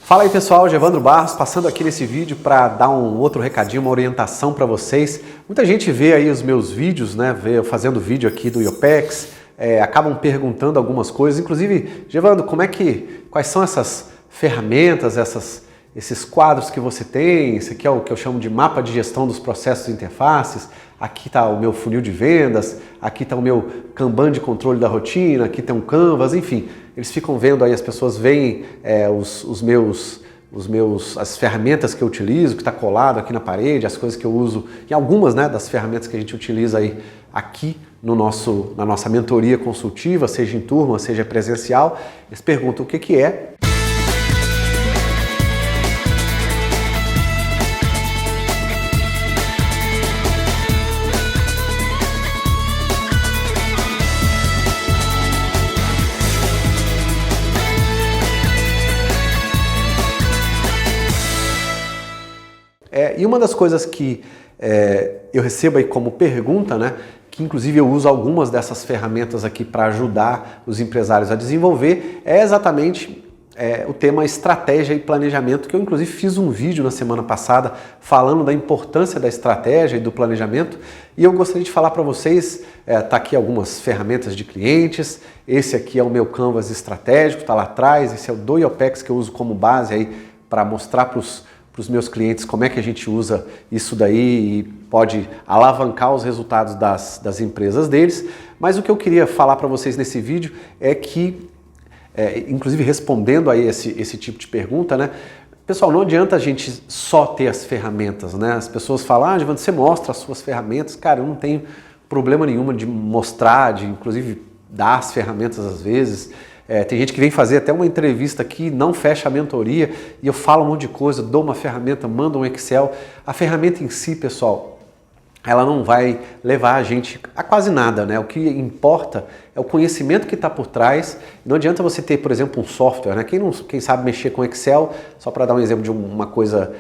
Fala aí pessoal, Evandro Barros, passando aqui nesse vídeo para dar um outro recadinho, uma orientação para vocês. Muita gente vê aí os meus vídeos, né, vê eu fazendo vídeo aqui do IOPEX, acabam perguntando algumas coisas, inclusive, Evandro, quais são essas ferramentas, esses quadros que você tem? Esse aqui é o que eu chamo de mapa de gestão dos processos e interfaces, aqui está o meu funil de vendas, aqui está o meu Kanban de controle da rotina, aqui tem um Canvas, enfim. Eles ficam vendo aí, as pessoas veem as ferramentas que eu utilizo, que está colado aqui na parede, as coisas que eu uso, e algumas, né, das ferramentas que a gente utiliza aí aqui na nossa mentoria consultiva, seja em turma, seja presencial. Eles perguntam o que é. E uma das coisas que eu recebo aí como pergunta, né, que inclusive eu uso algumas dessas ferramentas aqui para ajudar os empresários a desenvolver, é exatamente o tema estratégia e planejamento, que eu inclusive fiz um vídeo na semana passada falando da importância da estratégia e do planejamento, e eu gostaria de falar para vocês, tá aqui algumas ferramentas de clientes, esse aqui é o meu Canvas estratégico, está lá atrás, esse é o do IOPEX que eu uso como base aí para mostrar para os meus clientes como é que a gente usa isso daí e pode alavancar os resultados das empresas deles. Mas o que eu queria falar para vocês nesse vídeo é que, inclusive respondendo a esse tipo de pergunta, né? Pessoal, não adianta a gente só ter as ferramentas, né? As pessoas falam, Evandro, você mostra as suas ferramentas. Cara, eu não tenho problema nenhum de mostrar, de inclusive dar as ferramentas às vezes. Tem gente que vem fazer até uma entrevista aqui, não fecha a mentoria e eu falo um monte de coisa, dou uma ferramenta, mando um Excel. A ferramenta em si, pessoal, ela não vai levar a gente a quase nada, né? O que importa é o conhecimento que está por trás. Não adianta você ter, por exemplo, um software, né? Quem sabe mexer com Excel, só para dar um exemplo de uma coisa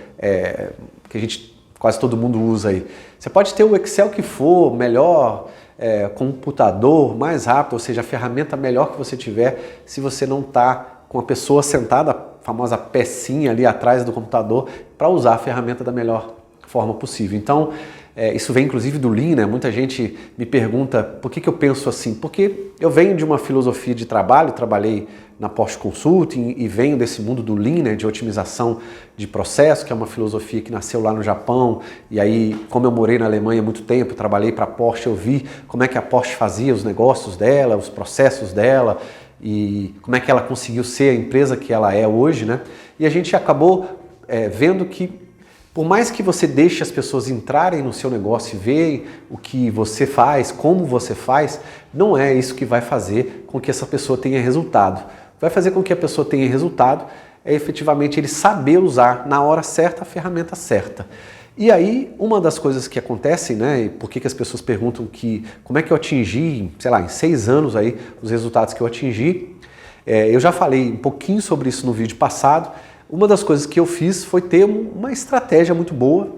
que quase todo mundo usa aí. Você pode ter o Excel que for, melhor, computador mais rápido, ou seja, a ferramenta melhor que você tiver, se você não está com a pessoa sentada, a famosa pecinha ali atrás do computador, para usar a ferramenta da melhor forma possível. Então, isso vem inclusive do Lean, né? Muita gente me pergunta por que eu penso assim, porque eu venho de uma filosofia de trabalho, trabalhei na Porsche Consulting e venho desse mundo do Lean, né, de otimização de processo, que é uma filosofia que nasceu lá no Japão, e aí, como eu morei na Alemanha há muito tempo, trabalhei para a Porsche, eu vi como é que a Porsche fazia os negócios dela, os processos dela, e como é que ela conseguiu ser a empresa que ela é hoje, né? E a gente acabou vendo que, por mais que você deixe as pessoas entrarem no seu negócio e verem o que você faz, como você faz, não é isso que vai fazer com que essa pessoa tenha resultado. Vai fazer com que a pessoa tenha resultado é efetivamente ele saber usar na hora certa a ferramenta certa. E aí, uma das coisas que acontecem, né, e por que as pessoas perguntam como é que eu atingi, sei lá, em 6 anos aí, os resultados que eu atingi, eu já falei um pouquinho sobre isso no vídeo passado. Uma das coisas que eu fiz foi ter uma estratégia muito boa,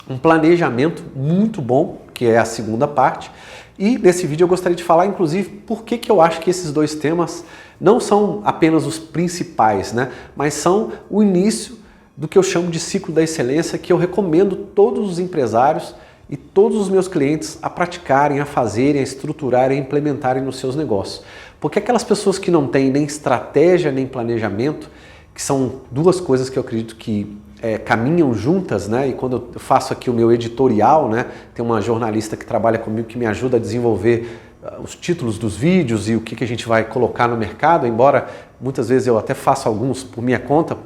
um planejamento muito bom, que é a segunda parte. E nesse vídeo eu gostaria de falar, inclusive, por que eu acho que esses dois temas não são apenas os principais, né? Mas são o início do que eu chamo de ciclo da excelência, que eu recomendo todos os empresários e todos os meus clientes a praticarem, a fazerem, a estruturarem, a implementarem nos seus negócios. Porque aquelas pessoas que não têm nem estratégia, nem planejamento, que são duas coisas que eu acredito que caminham juntas, né? E quando eu faço aqui o meu editorial, né? Tem uma jornalista que trabalha comigo que me ajuda a desenvolver os títulos dos vídeos e o que a gente vai colocar no mercado, embora muitas vezes eu até faça alguns por minha conta,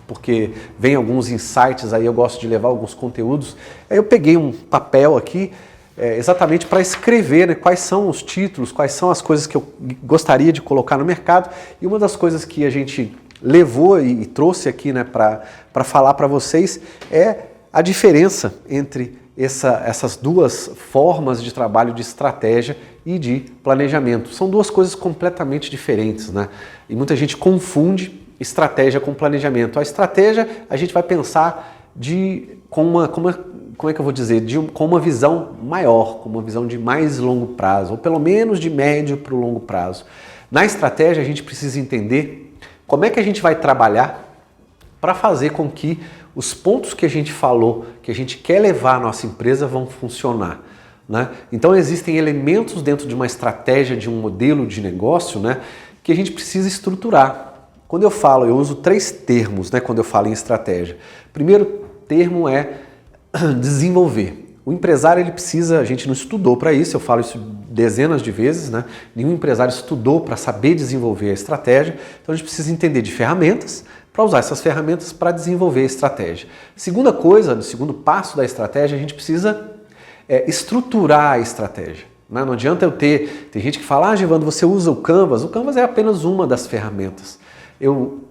porque vem alguns insights aí, eu gosto de levar alguns conteúdos. Aí eu peguei um papel aqui exatamente para escrever, né, quais são os títulos, quais são as coisas que eu gostaria de colocar no mercado, e uma das coisas que a gente levou e trouxe aqui, né, para falar para vocês é a diferença entre essas duas formas de trabalho de estratégia e de planejamento. São duas coisas completamente diferentes, né? E muita gente confunde estratégia com planejamento. A estratégia a gente vai pensar como é que eu vou dizer, com uma visão maior, com uma visão de mais longo prazo, ou pelo menos de médio para o longo prazo. Na estratégia a gente precisa entender como é que a gente vai trabalhar para fazer com que os pontos que a gente falou, que a gente quer levar a nossa empresa, vão funcionar, né? Então existem elementos dentro de uma estratégia, de um modelo de negócio, né, que a gente precisa estruturar. Quando eu falo, eu uso 3 termos, né, quando eu falo em estratégia. O primeiro termo é desenvolver. O empresário, ele precisa, a gente não estudou para isso, eu falo isso dezenas de vezes, né? Nenhum empresário estudou para saber desenvolver a estratégia, então a gente precisa entender de ferramentas para usar essas ferramentas para desenvolver a estratégia. Segunda coisa, o segundo passo da estratégia, a gente precisa estruturar a estratégia. Né? Não adianta eu tem gente que fala, Gevandro, você usa o Canvas é apenas uma das ferramentas. Eu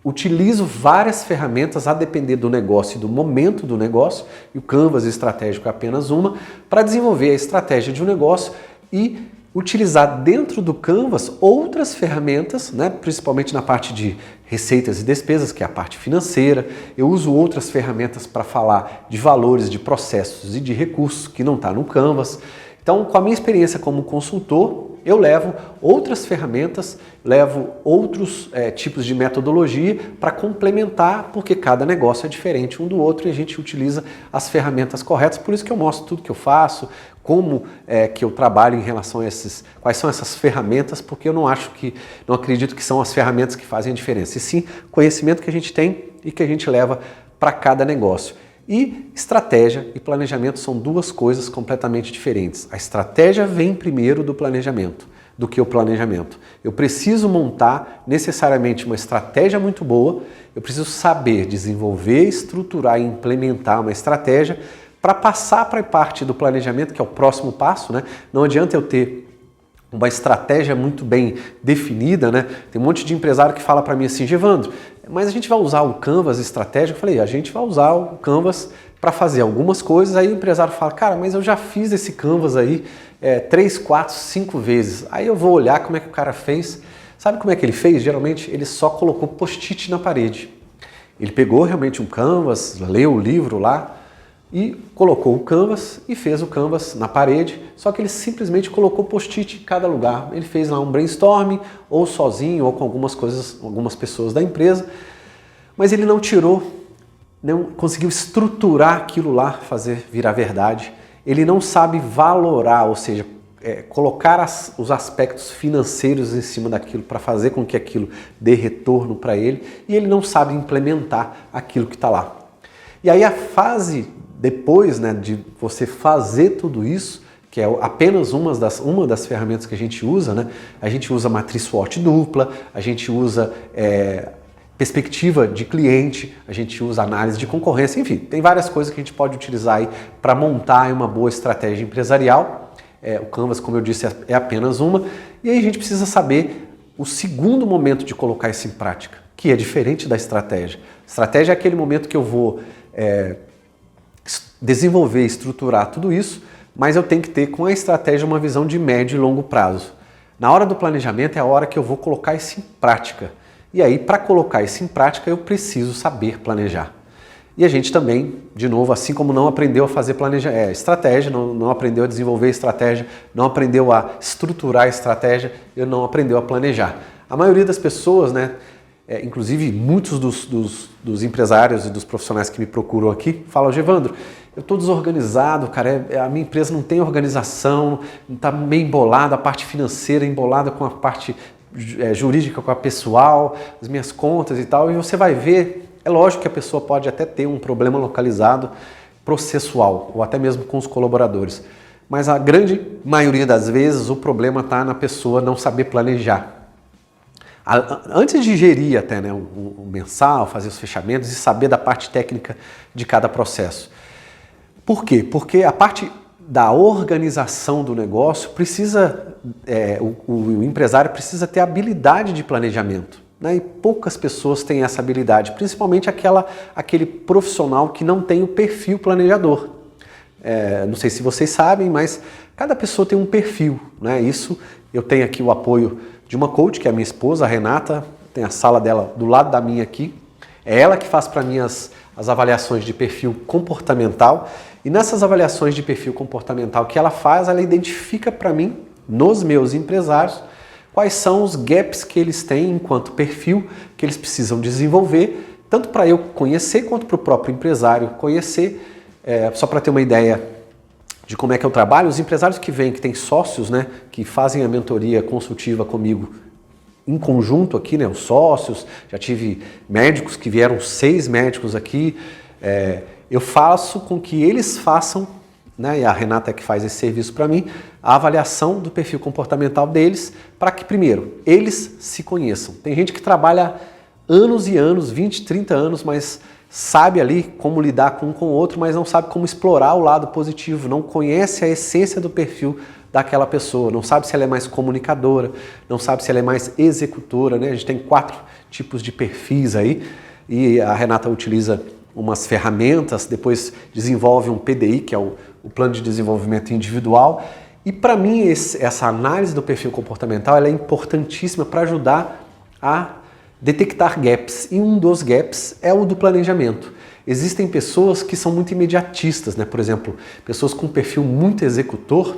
utilizo várias ferramentas a depender do negócio e do momento do negócio, e o Canvas estratégico é apenas uma, para desenvolver a estratégia de um negócio e utilizar dentro do Canvas outras ferramentas, né, principalmente na parte de receitas e despesas, que é a parte financeira. Eu uso outras ferramentas para falar de valores, de processos e de recursos que não está no Canvas. Então, com a minha experiência como consultor, eu levo outras ferramentas, levo outros tipos de metodologia para complementar, porque cada negócio é diferente um do outro e a gente utiliza as ferramentas corretas. Por isso que eu mostro tudo que eu faço, como que eu trabalho em relação a quais são essas ferramentas, porque eu não acredito que são as ferramentas que fazem a diferença, e sim conhecimento que a gente tem e que a gente leva para cada negócio. E estratégia e planejamento são duas coisas completamente diferentes. A estratégia vem primeiro do que o planejamento. Eu preciso montar necessariamente uma estratégia muito boa, eu preciso saber desenvolver, estruturar e implementar uma estratégia para passar para a parte do planejamento, que é o próximo passo, né? Não adianta eu ter uma estratégia muito bem definida, né? Tem um monte de empresário que fala para mim assim, Gevandro, mas a gente vai usar o Canvas estratégico? Eu falei, a gente vai usar o Canvas para fazer algumas coisas. Aí o empresário fala, cara, mas eu já fiz esse Canvas aí 3, 4, 5 vezes. Aí eu vou olhar como é que o cara fez. Sabe como é que ele fez? Geralmente ele só colocou post-it na parede. Ele pegou realmente um Canvas, leu o livro lá, e colocou o Canvas e fez o Canvas na parede, só que ele simplesmente colocou post-it em cada lugar. Ele fez lá um brainstorming, ou sozinho, ou com algumas pessoas da empresa, mas ele não conseguiu estruturar aquilo lá, fazer virar verdade. Ele não sabe valorar, ou seja, colocar os aspectos financeiros em cima daquilo para fazer com que aquilo dê retorno para ele, e ele não sabe implementar aquilo que está lá. E aí a fase depois, né, de você fazer tudo isso, que é apenas uma das ferramentas que a gente usa, né? A gente usa matriz SWOT dupla, a gente usa perspectiva de cliente, a gente usa análise de concorrência, enfim, tem várias coisas que a gente pode utilizar aí para montar uma boa estratégia empresarial. O Canvas, como eu disse, é apenas uma, e aí a gente precisa saber o segundo momento de colocar isso em prática, que é diferente da estratégia. Estratégia é aquele momento que eu vou desenvolver, estruturar tudo isso, mas eu tenho que ter com a estratégia uma visão de médio e longo prazo. Na hora do planejamento é a hora que eu vou colocar isso em prática. E aí, para colocar isso em prática, eu preciso saber planejar. E a gente também, de novo, assim como não aprendeu a fazer estratégia, não aprendeu a desenvolver estratégia, não aprendeu a estruturar a estratégia, não aprendeu a planejar. A maioria das pessoas, né, inclusive muitos dos empresários e dos profissionais que me procuram aqui, falam, Gevandro, eu estou desorganizado, cara, a minha empresa não tem organização, está meio embolada, a parte financeira embolada com a parte jurídica, com a pessoal, as minhas contas e tal, e você vai ver, é lógico que a pessoa pode até ter um problema localizado processual, ou até mesmo com os colaboradores, mas a grande maioria das vezes o problema está na pessoa não saber planejar. Antes de gerir até, né, o mensal, fazer os fechamentos e saber da parte técnica de cada processo. Por quê? Porque a parte da organização do negócio o empresário precisa ter habilidade de planejamento, né? E poucas pessoas têm essa habilidade, principalmente aquele profissional que não tem o perfil planejador. Não sei se vocês sabem, mas cada pessoa tem um perfil, né? Isso, eu tenho aqui o apoio de uma coach, que é a minha esposa, a Renata, tem a sala dela do lado da minha aqui. É ela que faz para mim as avaliações de perfil comportamental, e nessas avaliações de perfil comportamental que ela faz, ela identifica para mim, nos meus empresários, quais são os gaps que eles têm enquanto perfil, que eles precisam desenvolver, tanto para eu conhecer quanto para o próprio empresário conhecer. Só para ter uma ideia de como é que eu trabalho, os empresários que vêm, que têm sócios, né, que fazem a mentoria consultiva comigo em conjunto aqui, né, os sócios, já tive médicos que vieram, 6 médicos aqui, eu faço com que eles façam, né, e a Renata é que faz esse serviço para mim, a avaliação do perfil comportamental deles, para que primeiro, eles se conheçam. Tem gente que trabalha anos e anos, 20, 30 anos, mas sabe ali como lidar com um com o outro, mas não sabe como explorar o lado positivo, não conhece a essência do perfil daquela pessoa, não sabe se ela é mais comunicadora, não sabe se ela é mais executora, né? A gente tem 4 tipos de perfis aí e a Renata utiliza umas ferramentas, depois desenvolve um PDI, que é o Plano de Desenvolvimento Individual, e para mim essa análise do perfil comportamental ela é importantíssima para ajudar a detectar gaps, e um dos gaps é o do planejamento. Existem pessoas que são muito imediatistas, né? Por exemplo, pessoas com perfil muito executor,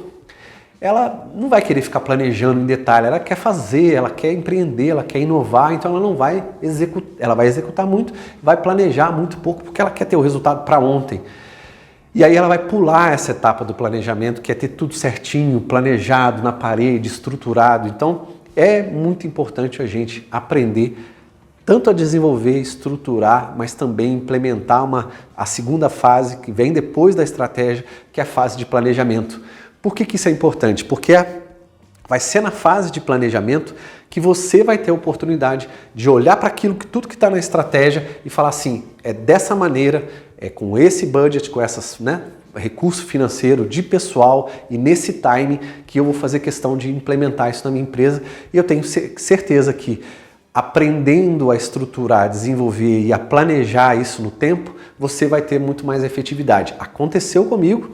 ela não vai querer ficar planejando em detalhe, ela quer fazer, ela quer empreender, ela quer inovar, então ela não vai executar, ela vai executar muito, vai planejar muito pouco, porque ela quer ter o resultado para ontem. E aí ela vai pular essa etapa do planejamento, que é ter tudo certinho, planejado, na parede, estruturado. Então, é muito importante a gente aprender tanto a desenvolver, estruturar, mas também implementar a segunda fase que vem depois da estratégia, que é a fase de planejamento. Por que isso é importante? Porque vai ser na fase de planejamento que você vai ter a oportunidade de olhar para tudo que está na estratégia e falar assim, é dessa maneira, é com esse budget, com essas, né, recurso financeiro, de pessoal e nesse time que eu vou fazer questão de implementar isso na minha empresa. E eu tenho certeza que aprendendo a estruturar, a desenvolver e a planejar isso no tempo, você vai ter muito mais efetividade. Aconteceu comigo,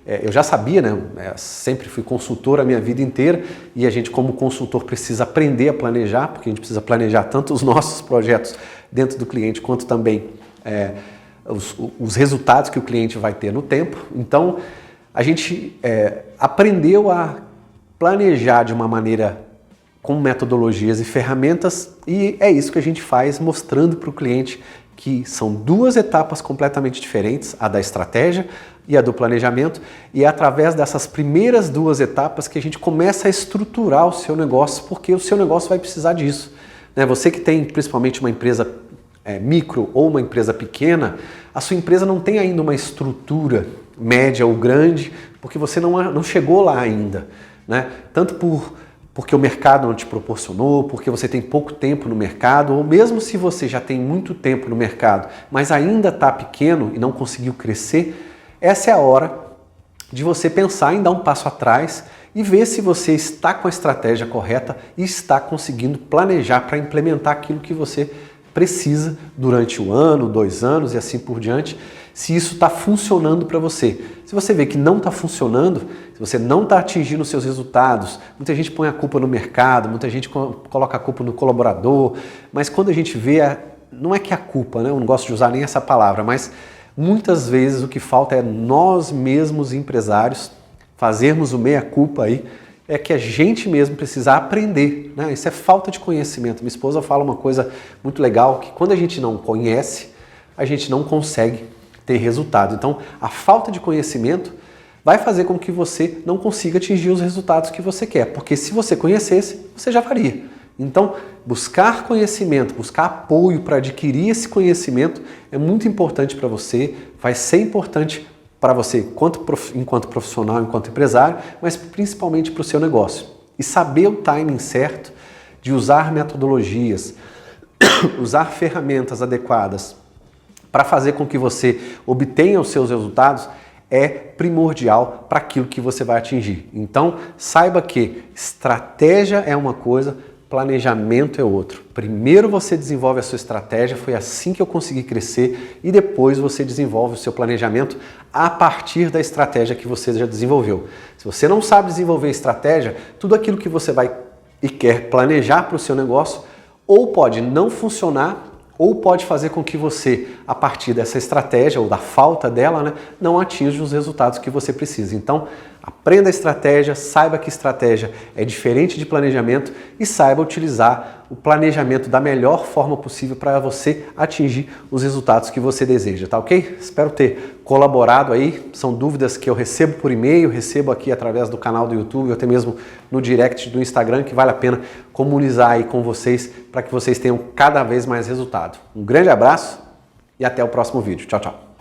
eu já sabia, né? Sempre fui consultor a minha vida inteira e a gente como consultor precisa aprender a planejar, porque a gente precisa planejar tanto os nossos projetos dentro do cliente, quanto também os resultados que o cliente vai ter no tempo. Então, a gente aprendeu a planejar de uma maneira com metodologias e ferramentas, e é isso que a gente faz, mostrando para o cliente que são 2 etapas completamente diferentes, a da estratégia e a do planejamento, e é através dessas primeiras 2 etapas que a gente começa a estruturar o seu negócio, porque o seu negócio vai precisar disso. Você que tem principalmente uma empresa micro ou uma empresa pequena, a sua empresa não tem ainda uma estrutura média ou grande, porque você não chegou lá ainda, né? Tanto porque o mercado não te proporcionou, porque você tem pouco tempo no mercado, ou mesmo se você já tem muito tempo no mercado, mas ainda está pequeno e não conseguiu crescer, essa é a hora de você pensar em dar um passo atrás e ver se você está com a estratégia correta e está conseguindo planejar para implementar aquilo que você precisa durante 1 ano, 2 anos e assim por diante, se isso está funcionando para você. Se você vê que não está funcionando, se você não está atingindo os seus resultados, muita gente põe a culpa no mercado, muita gente coloca a culpa no colaborador, mas quando a gente vê, não é que a culpa, né? Eu não gosto de usar nem essa palavra, mas muitas vezes o que falta é nós mesmos empresários fazermos o meia-culpa aí, é que a gente mesmo precisa aprender, né? Isso é falta de conhecimento. Minha esposa fala uma coisa muito legal, que quando a gente não conhece, a gente não consegue ter resultado. Então, a falta de conhecimento vai fazer com que você não consiga atingir os resultados que você quer, porque se você conhecesse, você já faria. Então, buscar conhecimento, buscar apoio para adquirir esse conhecimento é muito importante para você, vai ser importante para você enquanto profissional, enquanto empresário, mas principalmente para o seu negócio. E saber o timing certo de usar metodologias, usar ferramentas adequadas para fazer com que você obtenha os seus resultados é primordial para aquilo que você vai atingir. Então, saiba que estratégia é uma coisa, planejamento é outro. Primeiro você desenvolve a sua estratégia, foi assim que eu consegui crescer, e depois você desenvolve o seu planejamento a partir da estratégia que você já desenvolveu. Se você não sabe desenvolver estratégia, tudo aquilo que você vai e quer planejar para o seu negócio ou pode não funcionar, ou pode fazer com que você, a partir dessa estratégia ou da falta dela, né, não atinja os resultados que você precisa. Então, Aprenda a estratégia, saiba que estratégia é diferente de planejamento e saiba utilizar o planejamento da melhor forma possível para você atingir os resultados que você deseja, tá ok? Espero ter colaborado aí, são dúvidas que eu recebo por e-mail, recebo aqui através do canal do YouTube, ou até mesmo no direct do Instagram, que vale a pena comunizar aí com vocês para que vocês tenham cada vez mais resultado. Um grande abraço e até o próximo vídeo. Tchau, tchau!